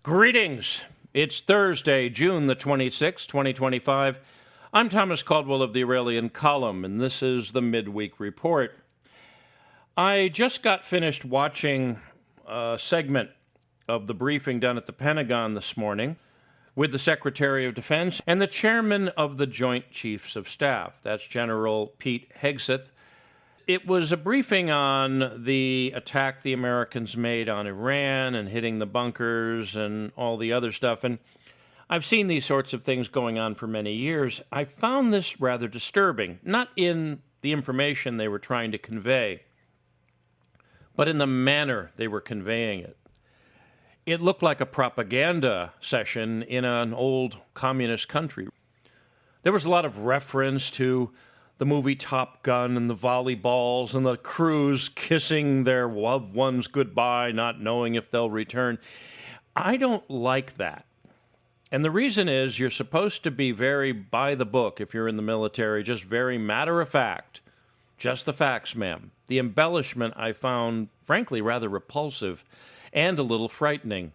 Greetings. It's Thursday, June the 26th, 2025. I'm Thomas Caldwell of the Aurelian Column, and this is the Midweek Report. I just got finished watching a segment of the briefing done at the Pentagon this morning with the Secretary of Defense and the Chairman of the Joint Chiefs of Staff. That's General Pete Hegseth. It was a briefing on the attack the Americans made on Iran and hitting the bunkers and all the other stuff. And I've seen these sorts of things going on for many years. I found this rather disturbing, not in the information they were trying to convey, but in the manner they were conveying it. It looked like a propaganda session in an old communist country. There was a lot of reference to the movie Top Gun and the volleyballs and the crews kissing their loved ones goodbye, not knowing if they'll return. I don't like that. And the reason is you're supposed to be very by the book if you're in the military, just very matter of fact. Just the facts, ma'am. The embellishment I found, frankly, rather repulsive and a little frightening.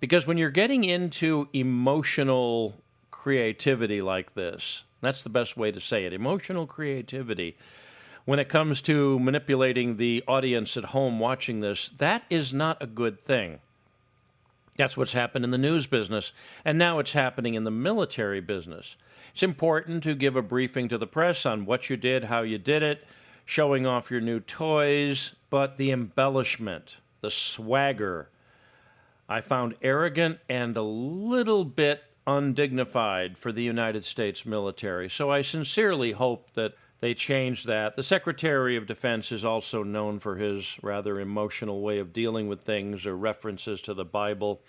Because when you're getting into emotional creativity like this, that's the best way to say it, emotional creativity, when it comes to manipulating the audience at home watching this, that is not a good thing. That's what's happened in the news business, and now it's happening in the military business. It's important to give a briefing to the press on what you did, how you did it, showing off your new toys, but the embellishment, the swagger, I found arrogant and a little bit undignified for the United States military. So I sincerely hope that they change that. The Secretary of Defense is also known for his rather emotional way of dealing with things or references to the Bible.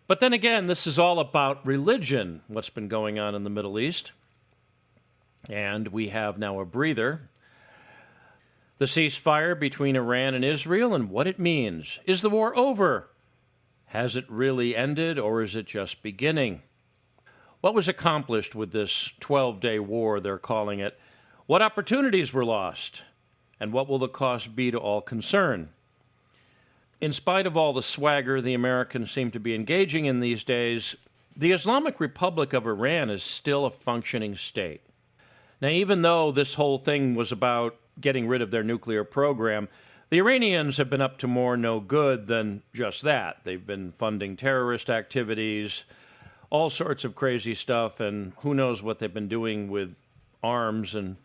But then again, this is all about religion, what's been going on in the Middle East. And we have now a breather. The ceasefire between Iran and Israel and what it means. Is the war over? Has it really ended, or is it just beginning? What was accomplished with this 12-day war, they're calling it? What opportunities were lost? And what will the cost be to all concerned? In spite of all the swagger the Americans seem to be engaging in these days, the Islamic Republic of Iran is still a functioning state. Now, even though this whole thing was about getting rid of their nuclear program, the Iranians have been up to more no good than just that. They've been funding terrorist activities, all sorts of crazy stuff, and who knows what they've been doing with arms and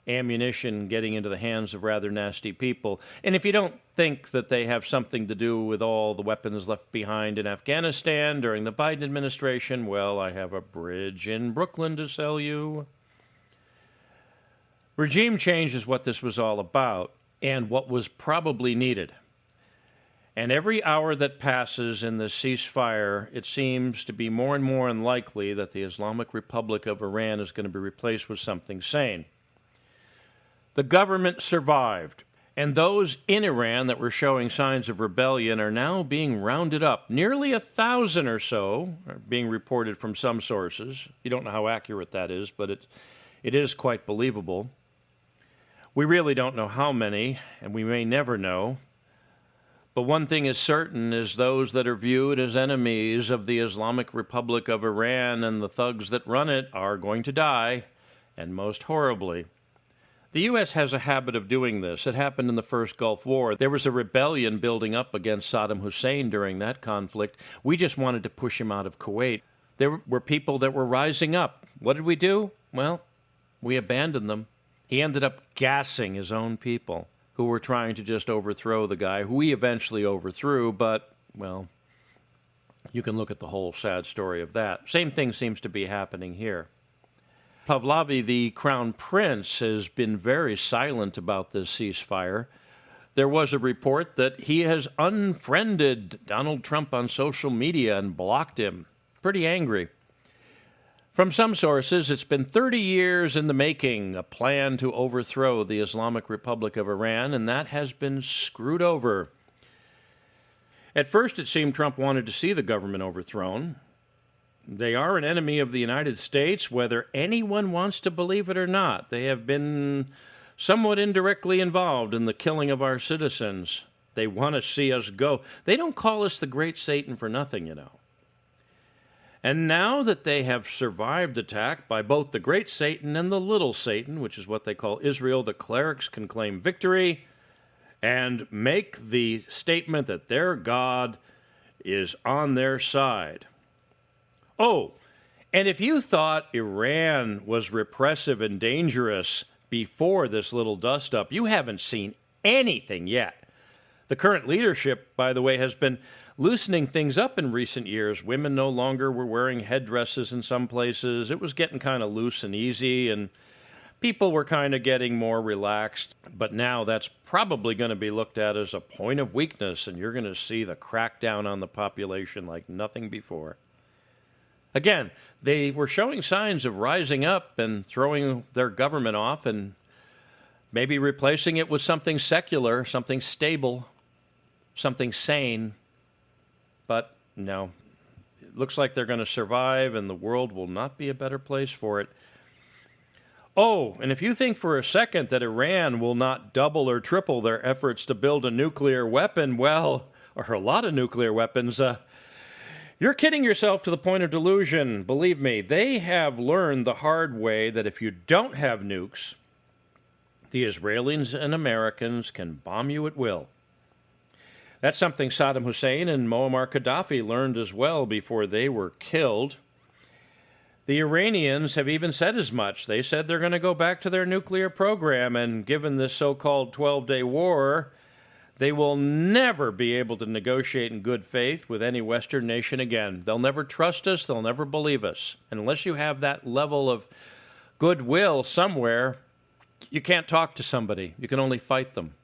ammunition getting into the hands of rather nasty people. And if you don't think that they have something to do with all the weapons left behind in Afghanistan during the Biden administration, well, I have a bridge in Brooklyn to sell you. Regime change is what this was all about, and what was probably needed. And every hour that passes in the ceasefire, it seems to be more and more unlikely that the Islamic Republic of Iran is going to be replaced with something sane. The government survived, and those in Iran that were showing signs of rebellion are now being rounded up. Nearly 1,000 or so are being reported from some sources. You don't know how accurate that is, but it is quite believable. We really don't know how many, and we may never know. But one thing is certain is those that are viewed as enemies of the Islamic Republic of Iran and the thugs that run it are going to die, and most horribly. The U.S. has a habit of doing this. It happened in the first Gulf War. There was a rebellion building up against Saddam Hussein during that conflict. We just wanted to push him out of Kuwait. There were people that were rising up. What did we do? Well, we abandoned them. He ended up gassing his own people who were trying to just overthrow the guy, who he eventually overthrew, but, well, you can look at the whole sad story of that. Same thing seems to be happening here. Pahlavi, the crown prince, has been very silent about this ceasefire. There was a report that he has unfriended Donald Trump on social media and blocked him. Pretty angry. From some sources, it's been 30 years in the making, a plan to overthrow the Islamic Republic of Iran, and that has been screwed over. At first, it seemed Trump wanted to see the government overthrown. They are an enemy of the United States, whether anyone wants to believe it or not. They have been somewhat indirectly involved in the killing of our citizens. They want to see us go. They don't call us the great Satan for nothing, you know. And now that they have survived attack by both the great Satan and the little Satan, which is what they call Israel, the clerics can claim victory and make the statement that their God is on their side. Oh, and if you thought Iran was repressive and dangerous before this little dust-up, you haven't seen anything yet. The current leadership, by the way, has been loosening things up in recent years. Women no longer were wearing headdresses in some places. It was getting kind of loose and easy, and people were kind of getting more relaxed. But now that's probably going to be looked at as a point of weakness, and you're going to see the crackdown on the population like nothing before. Again, they were showing signs of rising up and throwing their government off and maybe replacing it with something secular, something stable, something sane. But no, it looks like they're going to survive, and the world will not be a better place for it. Oh, and if you think for a second that Iran will not double or triple their efforts to build a nuclear weapon, well, or a lot of nuclear weapons, you're kidding yourself to the point of delusion. Believe me, they have learned the hard way that if you don't have nukes, the Israelis and Americans can bomb you at will. That's something Saddam Hussein and Muammar Gaddafi learned as well before they were killed. The Iranians have even said as much. They said they're going to go back to their nuclear program, and given this so-called 12-day war, they will never be able to negotiate in good faith with any Western nation again. They'll never trust us. They'll never believe us. And unless you have that level of goodwill somewhere, you can't talk to somebody. You can only fight them,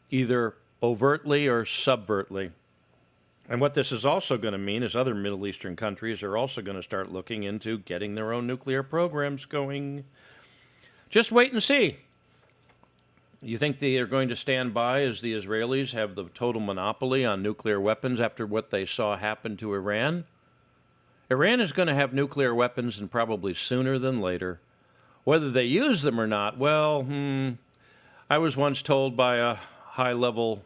either overtly or subvertly. And what this is also going to mean is other Middle Eastern countries are also going to start looking into getting their own nuclear programs going. Just wait and see. You think they are going to stand by as the Israelis have the total monopoly on nuclear weapons after what they saw happen to Iran? Iran is going to have nuclear weapons, and probably sooner than later. Whether they use them or not, well, I was once told by a high-level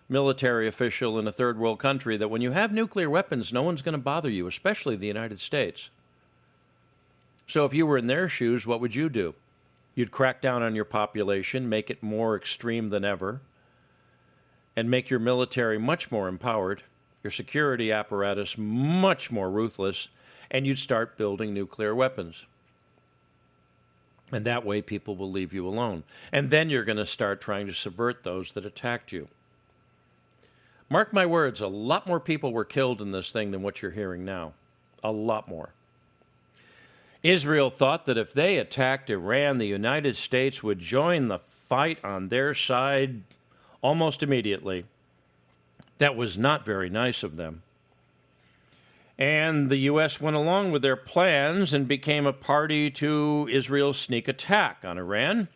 military official in a third world country that when you have nuclear weapons, no one's going to bother you, especially the United States. So if you were in their shoes, what would you do? You'd crack down on your population, make it more extreme than ever, and make your military much more empowered, your security apparatus much more ruthless, and you'd start building nuclear weapons. And that way people will leave you alone. And then you're going to start trying to subvert those that attacked you. Mark my words, a lot more people were killed in this thing than what you're hearing now. A lot more. Israel thought that if they attacked Iran, the United States would join the fight on their side almost immediately. That was not very nice of them. And the U.S. went along with their plans and became a party to Israel's sneak attack on Iran.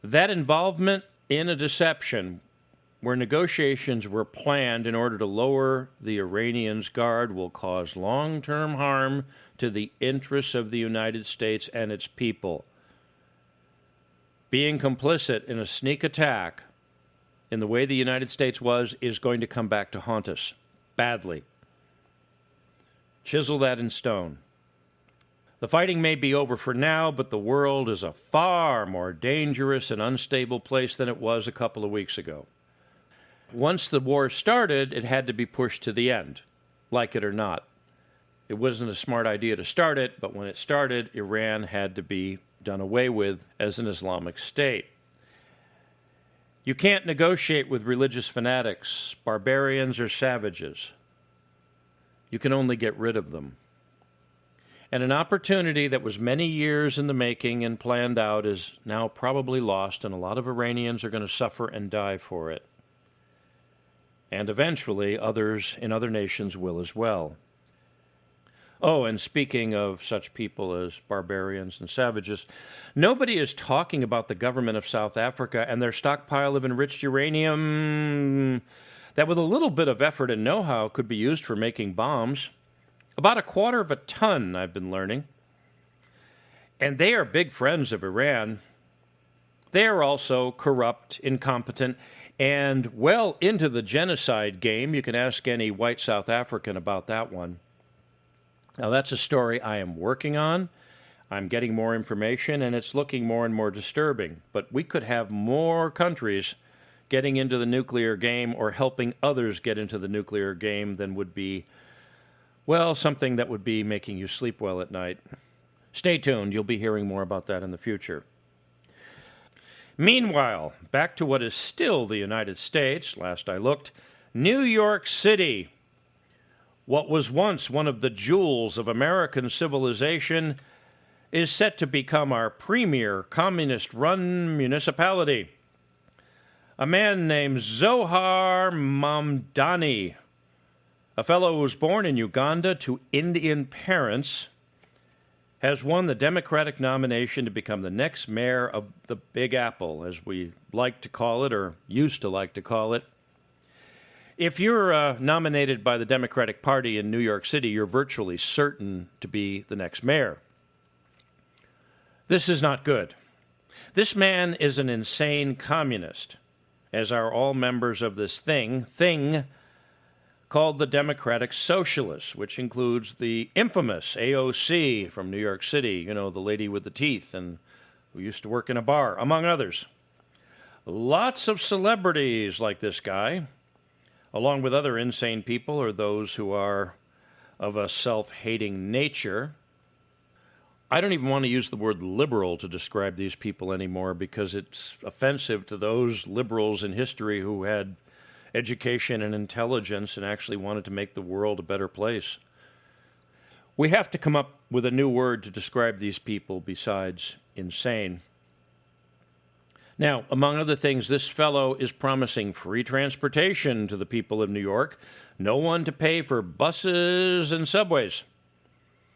That involvement in a deception where negotiations were planned in order to lower the Iranians' guard will cause long-term harm to the interests of the United States and its people. Being complicit in a sneak attack in the way the United States was is going to come back to haunt us badly. Chisel that in stone. The fighting may be over for now, but the world is a far more dangerous and unstable place than it was a couple of weeks ago. Once the war started, it had to be pushed to the end, like it or not. It wasn't a smart idea to start it, but when it started, Iran had to be done away with as an Islamic state. You can't negotiate with religious fanatics, barbarians, or savages. You can only get rid of them. And an opportunity that was many years in the making and planned out is now probably lost, and a lot of Iranians are going to suffer and die for it. And eventually, others in other nations will as well. Oh, and speaking of such people as barbarians and savages, nobody is talking about the government of South Africa and their stockpile of enriched uranium that with a little bit of effort and know-how could be used for making bombs. About 1/4 of a ton, I've been learning. And they are big friends of Iran. They are also corrupt, incompetent, and well into the genocide game. You can ask any white South African about that one. Now, that's a story I am working on. I'm getting more information, and it's looking more and more disturbing. But we could have more countries getting into the nuclear game or helping others get into the nuclear game than would be, well, something that would be making you sleep well at night. Stay tuned. You'll be hearing more about that in the future. Meanwhile, back to what is still the United States, last I looked, New York City. What was once one of the jewels of American civilization is set to become our premier communist-run municipality. A man named Zohar Mamdani, a fellow who was born in Uganda to Indian parents, has won the Democratic nomination to become the next mayor of the Big Apple, as we like to call it, or used to like to call it. If you're nominated by the Democratic Party in New York City, you're virtually certain to be the next mayor. This is not good. This man is an insane communist, as are all members of this thing called the Democratic Socialists, which includes the infamous AOC from New York City, you know, the lady with the teeth and who used to work in a bar, among others. Lots of celebrities like this guy, along with other insane people or those who are of a self-hating nature. I don't even want to use the word liberal to describe these people anymore because it's offensive to those liberals in history who had education and intelligence and actually wanted to make the world a better place. We have to come up with a new word to describe these people besides insane. Now, among other things, this fellow is promising free transportation to the people of New York, no one to pay for buses and subways.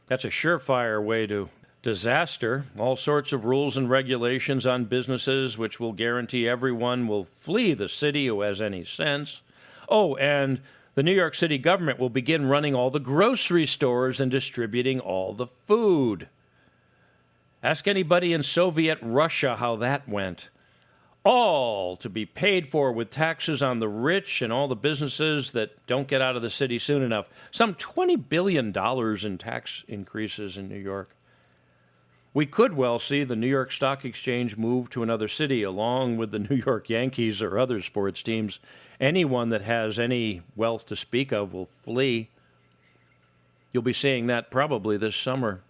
That's a surefire way to disaster. All sorts of rules and regulations on businesses which will guarantee everyone will flee the city who has any sense. Oh, and the New York City government will begin running all the grocery stores and distributing all the food. Ask anybody in Soviet Russia how that went. All to be paid for with taxes on the rich and all the businesses that don't get out of the city soon enough. Some $20 billion in tax increases in New York. We could well see the New York Stock Exchange move to another city along with the New York Yankees or other sports teams. Anyone that has any wealth to speak of will flee. You'll be seeing that probably this summer.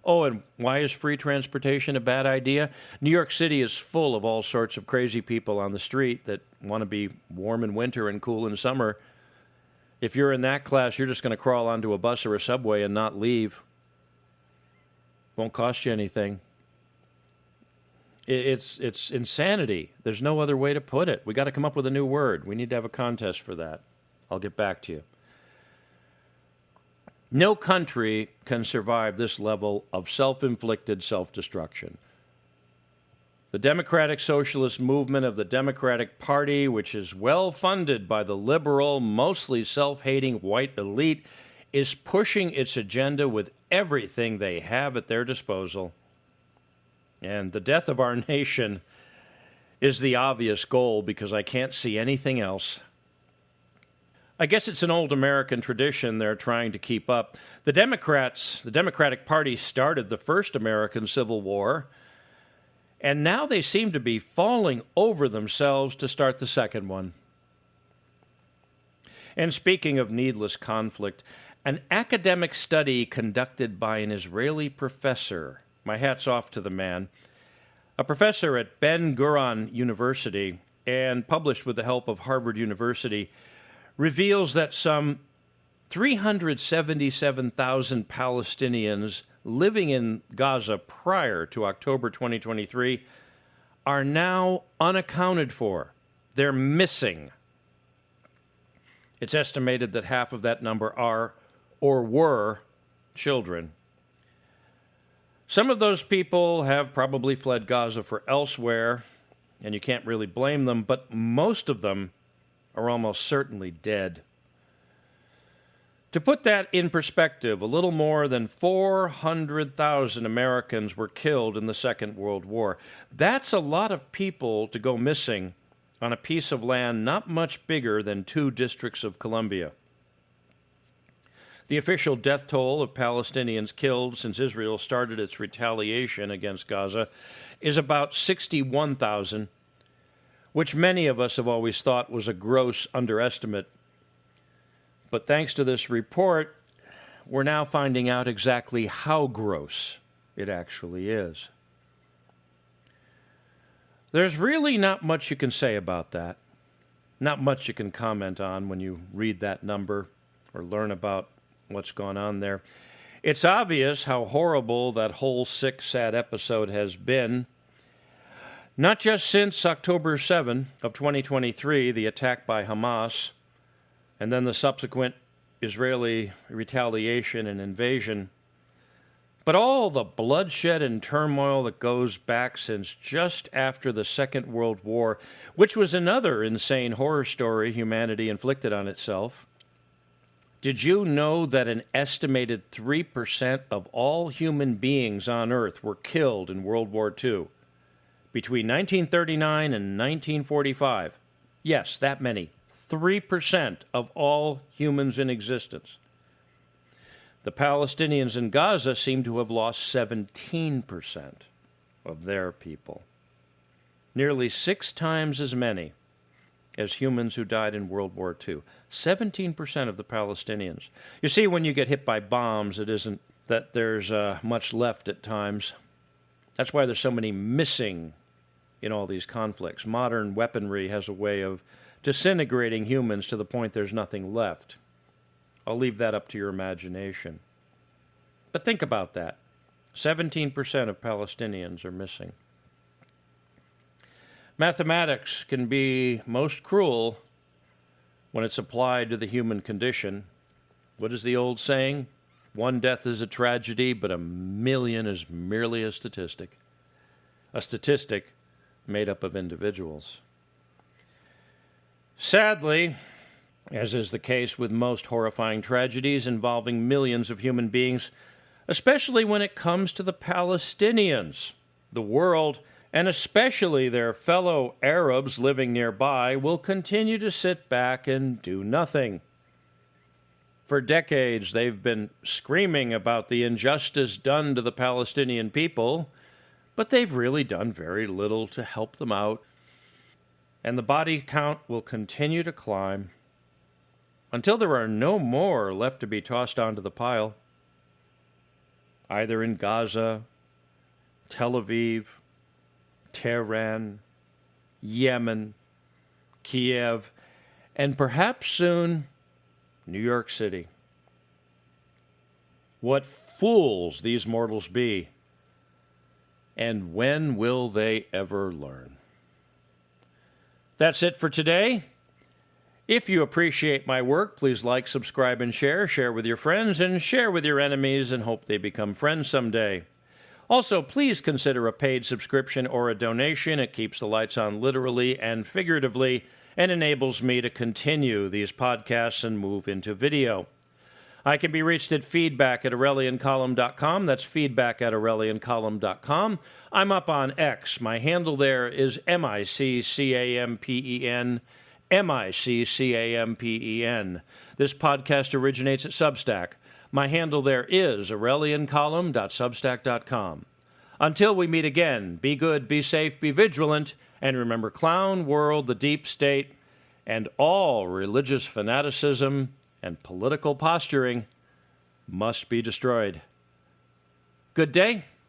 Oh, and why is free transportation a bad idea? New York City is full of all sorts of crazy people on the street that want to be warm in winter and cool in summer. If you're in that class, you're just going to crawl onto a bus or a subway and not leave. Won't cost you anything. It's insanity. There's no other way to put it. We got to come up with a new word. We need to have a contest for that. I'll get back to you. No country can survive this level of self-inflicted self-destruction. The Democratic Socialist movement of the Democratic Party, which is well funded by the liberal, mostly self-hating white elite, is pushing its agenda with everything they have at their disposal. And the death of our nation is the obvious goal because I can't see anything else. I guess it's an old American tradition they're trying to keep up. The Democratic Party started the first American Civil War, and now they seem to be falling over themselves to start the second one. And speaking of needless conflict, an academic study conducted by an Israeli professor, my hat's off to the man, a professor at Ben-Gurion University and published with the help of Harvard University, reveals that some 377,000 Palestinians living in Gaza prior to October 2023 are now unaccounted for. They're missing. It's estimated that half of that number are or were children. Some of those people have probably fled Gaza for elsewhere, and you can't really blame them, but most of them are almost certainly dead. To put that in perspective, a little more than 400,000 Americans were killed in the Second World War. That's a lot of people to go missing on a piece of land not much bigger than 2 districts of Columbia. The official death toll of Palestinians killed since Israel started its retaliation against Gaza is about 61,000, which many of us have always thought was a gross underestimate. But thanks to this report, we're now finding out exactly how gross it actually is. There's really not much you can say about that. Not much you can comment on when you read that number or learn about what's gone on there. It's obvious how horrible that whole sick, sad episode has been. Not just since October 7 of 2023, the attack by Hamas, and then the subsequent Israeli retaliation and invasion, but all the bloodshed and turmoil that goes back since just after the Second World War, which was another insane horror story humanity inflicted on itself. Did you know that an estimated 3% of all human beings on Earth were killed in World War II? Between 1939 and 1945. Yes, that many. 3% of all humans in existence. The Palestinians in Gaza seem to have lost 17% of their people. Nearly 6 times as many as humans who died in World War II. 17% of the Palestinians. You see, when you get hit by bombs, it isn't that there's much left at times. That's why there's so many missing in all these conflicts. Modern weaponry has a way of disintegrating humans to the point there's nothing left. I'll leave that up to your imagination. But think about that. 17% of Palestinians are missing. Mathematics can be most cruel when it's applied to the human condition. What is the old saying? 1 death is a tragedy, but 1,000,000 is merely a statistic. A statistic made up of individuals. Sadly, as is the case with most horrifying tragedies involving millions of human beings, especially when it comes to the Palestinians, the world, and especially their fellow Arabs living nearby, will continue to sit back and do nothing. For decades, they've been screaming about the injustice done to the Palestinian people, but they've really done very little to help them out. And the body count will continue to climb until there are no more left to be tossed onto the pile, either in Gaza, Tel Aviv, Tehran, Yemen, Kiev, and perhaps soon, New York City. What fools these mortals be, and when will they ever learn? That's it for today. If you appreciate my work, please like, subscribe, and share. Share with your friends and share with your enemies and hope they become friends someday. Also, please consider a paid subscription or a donation. It keeps the lights on literally and figuratively and enables me to continue these podcasts and move into video. I can be reached at feedback@aureliancolumn.com. That's feedback@aureliancolumn.com. I'm up on X. My handle there is MICCAMPEN. MICCAMPEN. This podcast originates at Substack. My handle there is aureliancolumn.substack.com. Until we meet again, be good, be safe, be vigilant, and remember clown world, the deep state, and all religious fanaticism and political posturing must be destroyed. Good day.